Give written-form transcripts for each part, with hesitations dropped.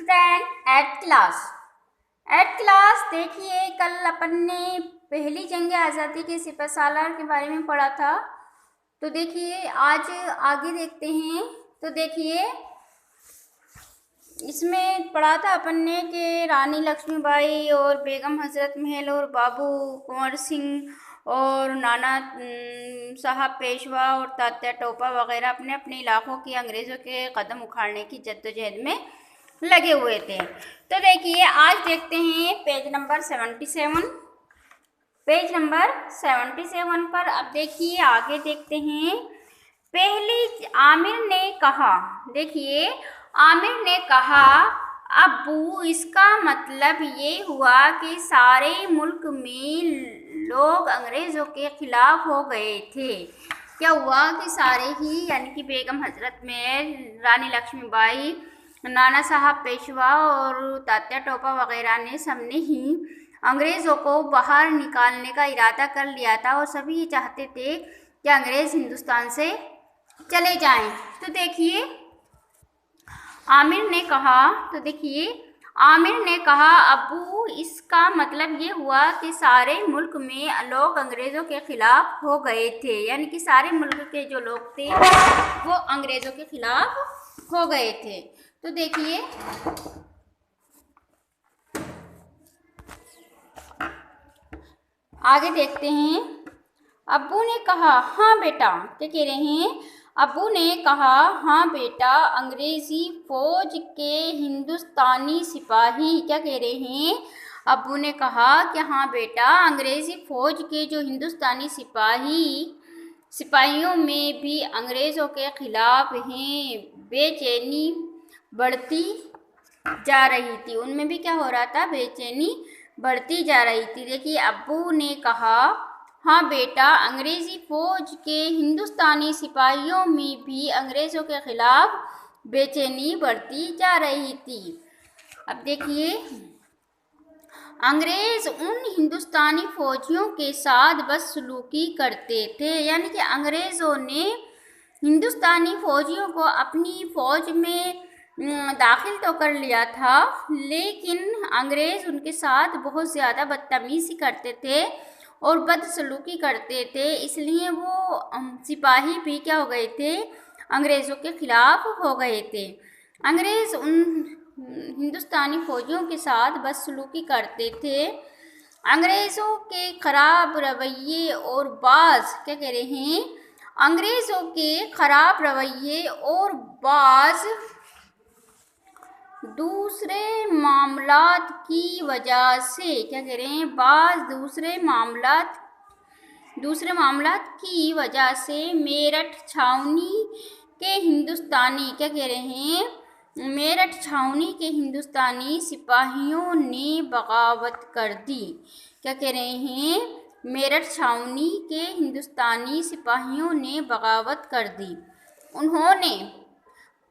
Student at class देखिए, कल अपन ने पहली जंग आज़ादी के सिपह सालार के बारे में पढ़ा था। तो देखिए आज आगे देखते हैं। तो देखिए इसमें पढ़ा था अपन ने कि रानी लक्ष्मीबाई और बेगम हजरत महल और बाबू कुंवर सिंह और नाना साहब पेशवा और तात्या टोपा वगैरह अपने अपने इलाकों की अंग्रेज़ों के कदम उखाड़ने की जद्दोजहद में लगे हुए थे। तो देखिए आज देखते हैं पेज नंबर 77 पर। अब देखिए आगे देखते हैं। पहली आमिर ने कहा, देखिए आमिर ने कहा, अब्बू इसका मतलब ये हुआ कि सारे मुल्क में लोग अंग्रेज़ों के खिलाफ हो गए थे। क्या हुआ कि सारे ही यानी कि बेगम हजरत महल, रानी लक्ष्मीबाई, नाना साहब पेशवा और तात्या टोपा वगैरह ने सबने ही अंग्रेज़ों को बाहर निकालने का इरादा कर लिया था और सभी चाहते थे कि अंग्रेज़ हिंदुस्तान से चले जाएं। तो देखिए आमिर ने कहा, अब्बू इसका मतलब ये हुआ कि सारे मुल्क में लोग अंग्रेज़ों के खिलाफ हो गए थे, यानी कि सारे मुल्क के जो लोग थे वो अंग्रेज़ों के खिलाफ हो गए थे। तो देखिए आगे देखते हैं। अब्बू ने कहा, हाँ बेटा, क्या कह रहे हैं? अब्बू ने कहा, हाँ बेटा, अंग्रेज़ी फ़ौज के हिंदुस्तानी सिपाही, क्या कह रहे हैं? अब्बू ने कहा कि हाँ बेटा, अंग्रेज़ी फ़ौज के जो हिंदुस्तानी सिपाहियों में भी अंग्रेज़ों के खिलाफ हैं बेचैनी बढ़ती जा रही थी। उनमें भी क्या हो रहा था? बेचैनी बढ़ती जा रही थी। देखिए अब्बू ने कहा, हाँ बेटा, अंग्रेज़ी फ़ौज के हिंदुस्तानी सिपाहियों में भी अंग्रेज़ों के खिलाफ बेचैनी बढ़ती जा रही थी। अब देखिए अंग्रेज़ उन हिंदुस्तानी फ़ौजियों के साथ बदसलूकी करते थे, यानी कि अंग्रेज़ों ने हिंदुस्तानी फ़ौजियों को अपनी फ़ौज में दाखिल तो कर लिया था, लेकिन अंग्रेज़ उनके साथ बहुत ज़्यादा बदतमीज़ी करते थे और बदसलूकी करते थे। इसलिए वो सिपाही भी क्या हो गए थे? अंग्रेज़ों के खिलाफ हो गए थे। अंग्रेज़ उन हिंदुस्तानी फ़ौजियों के साथ बदसलूकी करते थे। अंग्रेज़ों के ख़राब रवैये और बाज़, क्या कह रहे हैं? अंग्रेज़ों के ख़राब रवैये और बाज़ दूसरे मामलात की वजह से, क्या कह रहे हैं? बाज़ दूसरे मामलात की वजह से मेरठ छावनी के हिंदुस्तानी, क्या कह रहे हैं? मेरठ छावनी के हिंदुस्तानी सिपाहियों ने बगावत कर दी। क्या कह रहे हैं? मेरठ छावनी के हिंदुस्तानी सिपाहियों ने बगावत कर दी। उन्होंने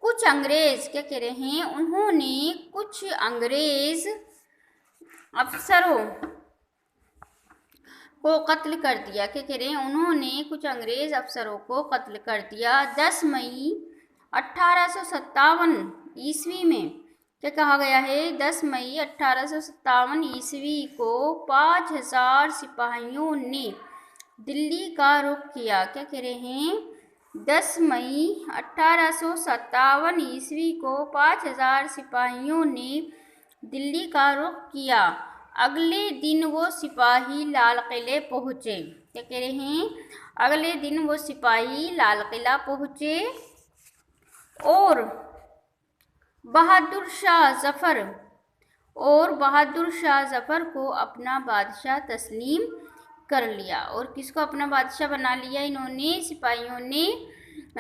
कुछ अंग्रेज़, क्या कह रहे हैं? उन्होंने कुछ अंग्रेज़ अफसरों को कत्ल कर दिया। क्या कह रहे हैं? उन्होंने कुछ अंग्रेज़ अफसरों को कत्ल कर दिया। 10 मई 1857 ईस्वी में क्या कहा गया है? 10 मई 1857 ईस्वी को 5000 सिपाहियों ने दिल्ली का रुख किया। क्या कह रहे हैं? 10 मई 1857 ईस्वी को 5000 सिपाहियों ने दिल्ली का रुख किया। अगले दिन वो सिपाही लाल किले पहुँचे। क्या कह रहे हैं? अगले दिन वो सिपाही लाल किला पहुँचे और बहादुर शाह जफ़र को अपना बादशाह तस्लीम कर लिया। और किसको अपना बादशाह बना लिया इन्होंने? सिपाहियों ने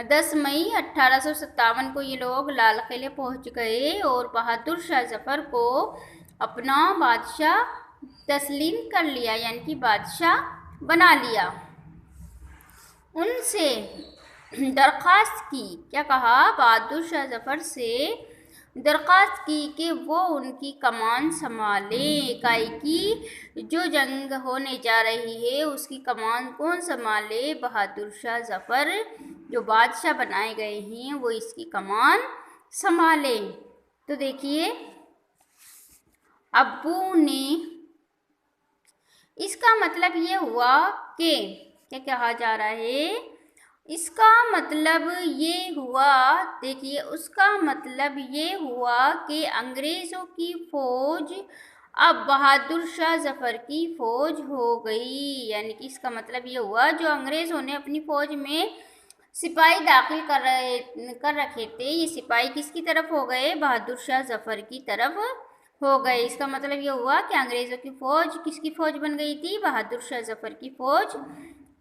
10 मई 1857 को ये लोग लाल किले पहुँच गए और बहादुर शाह जफ़र को अपना बादशाह तस्लीम कर लिया, यानी कि बादशाह बना लिया। उनसे दरख्वास्त की, क्या कहा? बहादुर शाह जफ़र से दरख्वास्त की कि वो उनकी कमान संभाले। काहे की जो जंग होने जा रही है उसकी कमान कौन संभाले? बहादुर शाह जफ़र जो बादशाह बनाए गए हैं वो इसकी कमान संभाले। तो देखिए ابو نے، اس کا مطلب یہ ہوا کہ کیا کہا جا رہا ہے، اس کا مطلب یہ ہوا، دیکھیے اس کا مطلب یہ ہوا کہ انگریزوں کی فوج اب بہادر شاہ ظفر کی فوج ہو گئی، یعنی کہ اس کا مطلب یہ ہوا جو انگریزوں نے اپنی فوج میں سپاہی داخل کر رکھے تھے، یہ سپاہی کس کی طرف ہو گئے، بہادر شاہ ظفر کی طرف ہو گئے۔ اس کا مطلب یہ ہوا کہ انگریزوں کی فوج کس کی فوج بن گئی تھی، بہادر شاہ ظفر کی فوج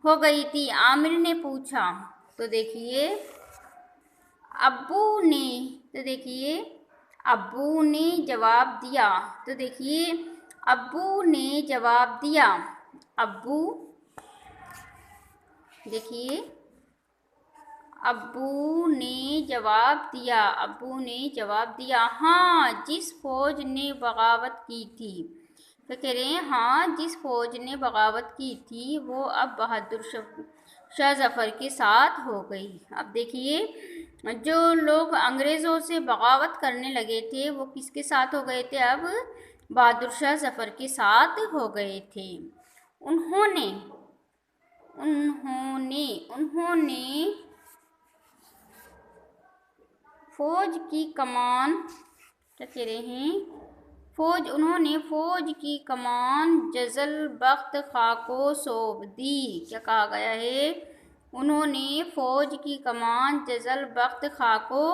ہو گئی تھی۔ عامر نے پوچھا، تو دیکھیے ابو نے، تو دیکھیے ابو نے جواب دیا، تو دیکھیے ابو نے جواب دیا، ابو، دیکھیے ابو نے جواب دیا، ابو نے جواب دیا، ہاں جس فوج نے بغاوت کی تھی، تو کہہ رہے ہیں ہاں جس فوج نے بغاوت کی تھی وہ اب بہادر شاہ ظفر کے ساتھ ہو گئی۔ اب دیکھیے جو لوگ انگریزوں سے بغاوت کرنے لگے تھے وہ کس کے ساتھ ہو گئے تھے، اب بہادر شاہ ظفر کے ساتھ ہو گئے تھے۔ انہوں نے فوج کی کمان، کیا کہہ رہے ہیں، انہوں نے فوج کی کمان جزل بخت خاں کو سونپ دی، کیا کہا گیا ہے، انہوں نے فوج کی کمان جزل بخت خاں کو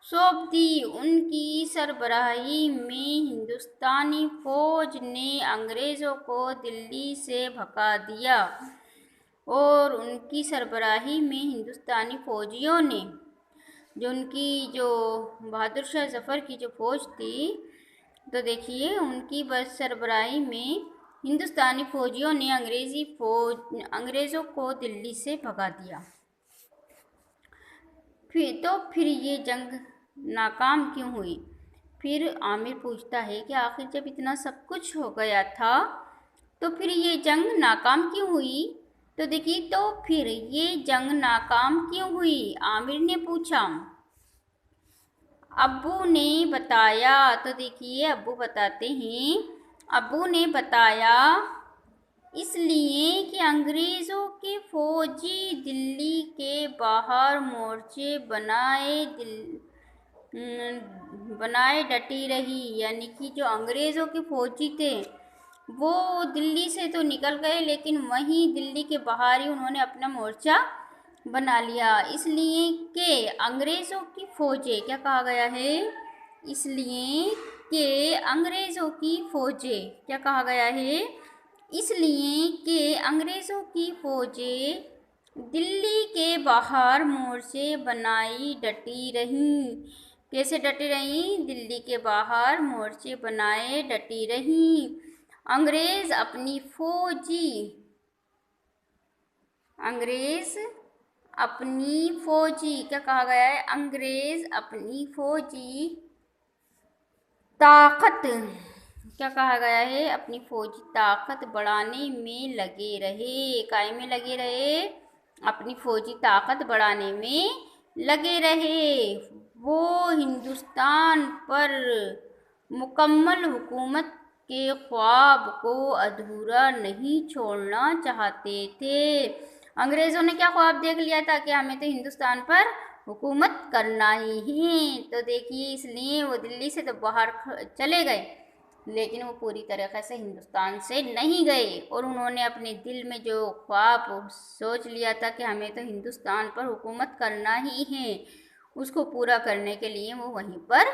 سونپ دی۔ ان کی سربراہی میں ہندوستانی فوج نے انگریزوں کو دلی سے بھگا دیا، اور ان کی سربراہی میں ہندوستانی فوجیوں نے، جو بہادر شاہ ظفر کی جو فوج تھی، تو دیکھیے ان کی سربراہی میں ہندوستانی فوجیوں نے انگریزوں کو دلی سے بھگا دیا۔ تو پھر یہ جنگ ناکام کیوں ہوئی؟ پھر عامر پوچھتا ہے کہ آخر جب اتنا سب کچھ ہو گیا تھا تو پھر یہ جنگ ناکام کیوں ہوئی؟ تو دیکھیے تو پھر یہ جنگ ناکام کیوں ہوئی، عامر نے پوچھا۔ ابو نے بتایا، تو دیکھیے ابو بتاتے ہیں، ابو نے بتایا اس لیے کہ انگریزوں کے فوجی دلی کے باہر مورچے بنائے ڈٹی رہی، یعنی کہ جو انگریزوں کے فوجی تھے وہ دلی سے تو نکل گئے لیکن وہیں دلی کے باہر ہی انہوں نے اپنا مورچہ بنا لیا، اس لیے کہ انگریزوں کی فوجیں، کیا کہا گیا ہے، اس لیے کہ انگریزوں کی فوجیں، کیا کہا گیا ہے، اس لیے کہ انگریزوں کی فوجیں دلی کے باہر مورچے بنائی ڈٹی رہیں۔ کیسے ڈٹی رہیں؟ دلی کے باہر مورچے بنائے ڈٹی رہیں۔ انگریز اپنی فوجی، کیا کہا گیا ہے، انگریز اپنی فوجی طاقت، کیا کہا گیا ہے، اپنی فوجی طاقت بڑھانے میں لگے رہے، کائے میں لگے رہے، اپنی فوجی طاقت بڑھانے میں لگے رہے۔ وہ ہندوستان پر مکمل حکومت کے خواب کو ادھورا نہیں چھوڑنا چاہتے تھے۔ انگریزوں نے کیا خواب دیکھ لیا تھا کہ ہمیں تو ہندوستان پر حکومت کرنا ہی ہے، تو دیکھیے اس لیے وہ دلی سے تو باہر چلے گئے لیکن وہ پوری طریقے سے ہندوستان سے نہیں گئے، اور انہوں نے اپنے دل میں جو خواب سوچ لیا تھا کہ ہمیں تو ہندوستان پر حکومت کرنا ہی ہے، اس کو پورا کرنے کے لیے وہ وہیں پر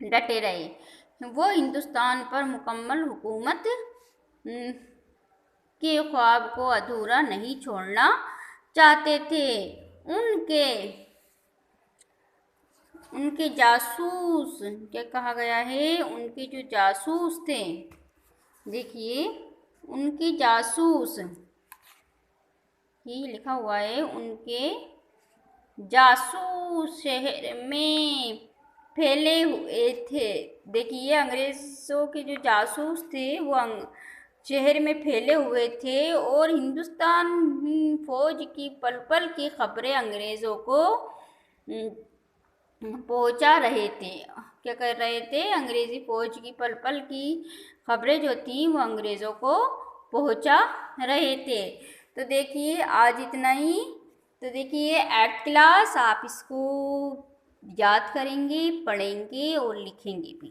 ڈٹے رہے۔ وہ ہندوستان پر مکمل حکومت کے خواب کو ادھورا نہیں چھوڑنا چاہتے تھے۔ ان کے جاسوس، کیا کہا گیا ہے، ان کے جو جاسوس تھے، دیکھیے ان کے جاسوس، یہ لکھا ہوا ہے، ان کے جاسوس شہر میں پھیلے ہوئے تھے۔ دیکھیے انگریزوں کے جو جاسوس تھے وہ شہر میں پھیلے ہوئے تھے اور ہندوستان فوج کی پل پل کی خبریں انگریزوں کو پہنچا رہے تھے۔ کیا کر رہے تھے، انگریزی فوج کی پل پل کی خبریں جو تھیں وہ انگریزوں کو پہنچا رہے تھے۔ تو دیکھیے آج اتنا ہی۔ تو دیکھیے 8th کلاس آپ اس کو یاد کریں گے، پڑھیں گے اور لکھیں گے بھی۔